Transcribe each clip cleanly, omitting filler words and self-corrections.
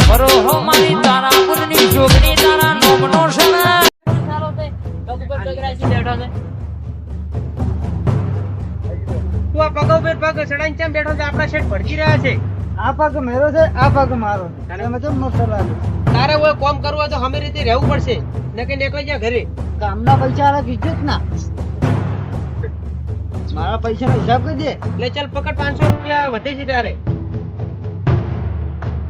બરો હો મારી તારા પુરની જોગની તારા નોમનો છે ને સારો તે પગ ઉપર પગરાજી બેઠો છે તું આ પગ ઉપર પગ ચડાઈને કેમ બેઠો છે? આપણા શેઠ ભડકી રહ્યા છે. આ પગ મેરો છે, આ પગ મારો છે. તમે કેમ મસ્ત લાગે? તારે કોઈ કામ કરવું હોય તો હમે રીતે રહેવું પડશે, નકે નીકળી જા ઘરે. ગામના પૈસા આલા કીધું જ ના. મારા પૈસાનો હિસાબ કરી દે. લે ચાલ પકડ 500 રૂપિયા વધે છે તારે.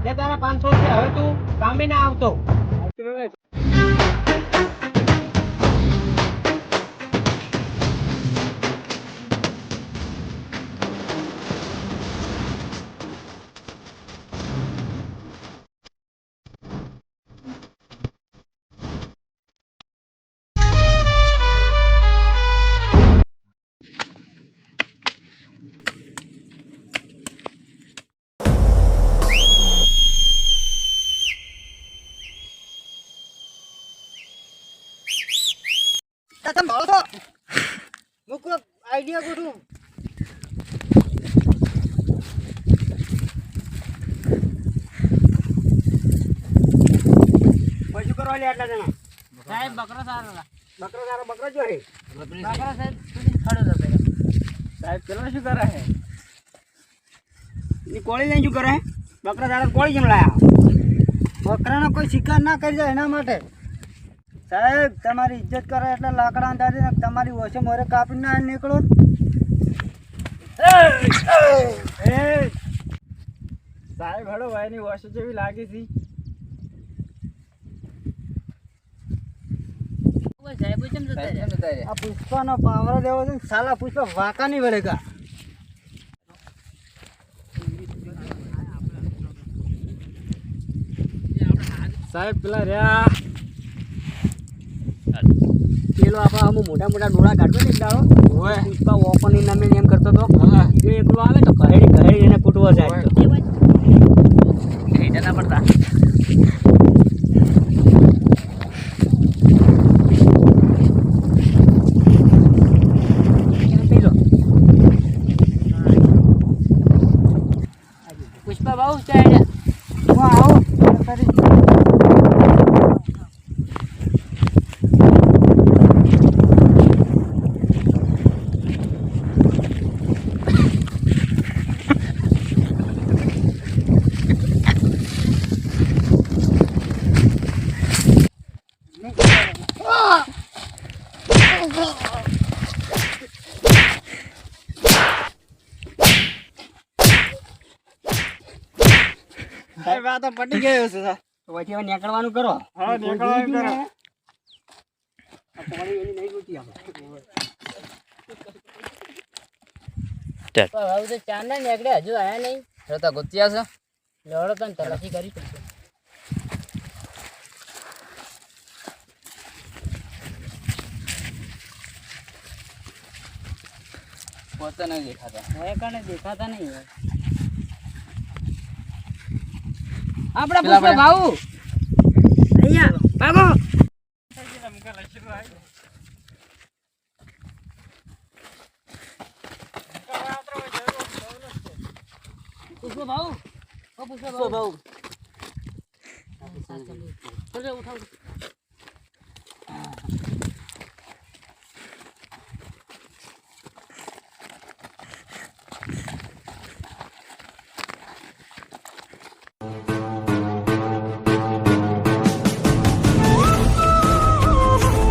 લે તારા 500 રૂપિયા. હવે તું કામે ના આવતો. તમે ભાવ તો મુકો આઈડિયા ગોઠવું. પછી કરવા લે આટલા જણા. સાહેબ બકરો સારો બકરો જો હે. બકરો સાહેબ સુધી ખડો જતો સાહેબ પેલો શું કરે હે? ની કોળી લઈને શું કરે હે? બકરા સારા કોળી જેમ લાયા. બકરાનો કોઈ શિકાર ના કરી જાય એના માટે. સાહેબ તમારી ઇજ્જત કરે એટલે લાકડા અંદાજે ને તમારી ઓછે મોરે કાપી ના નીકળો. સાહેબ હડો ભાઈ ની વોશ જેવી લાગી હતી. સાહેબ કેમ જતા રહ્યા? આ પુષ્પાનો પાવર દેવો છે ને સાલા પુષ્પા વાંકા નહીં વળેગા. સાહેબ પેલા રહ્યા પેલો આપણા અમુક મોટા મોટા ડોળા કાઢતો ને એક દાડો પુષ્પા ઓપનની નામે એમ કરતો હતો. જો એકલો આવે તો કહેડી એને કૂટવો જાય તો ના પડતા પુષ્પા બહુ ચાલ્યા. હું આવું કરી. સાહેબ આ તો પટી ગયો છે. પછી હવે નીકળવાનું કરો. હા નીકળવાનું કરો. હવે તો ચાર ના નીકળે હજુ આયા નહીં. રતા ગુત્યા છે લડો તને તલાશી કરી પડશે. પોતે નહીં દેખાતા હોય કને દેખાતા નહીં હોય. આપડા પુષ્પા ભાઉ અહીંયા ભાગો. પુષ્પા ભાઉ ઓ પુષ્પા ભાઉ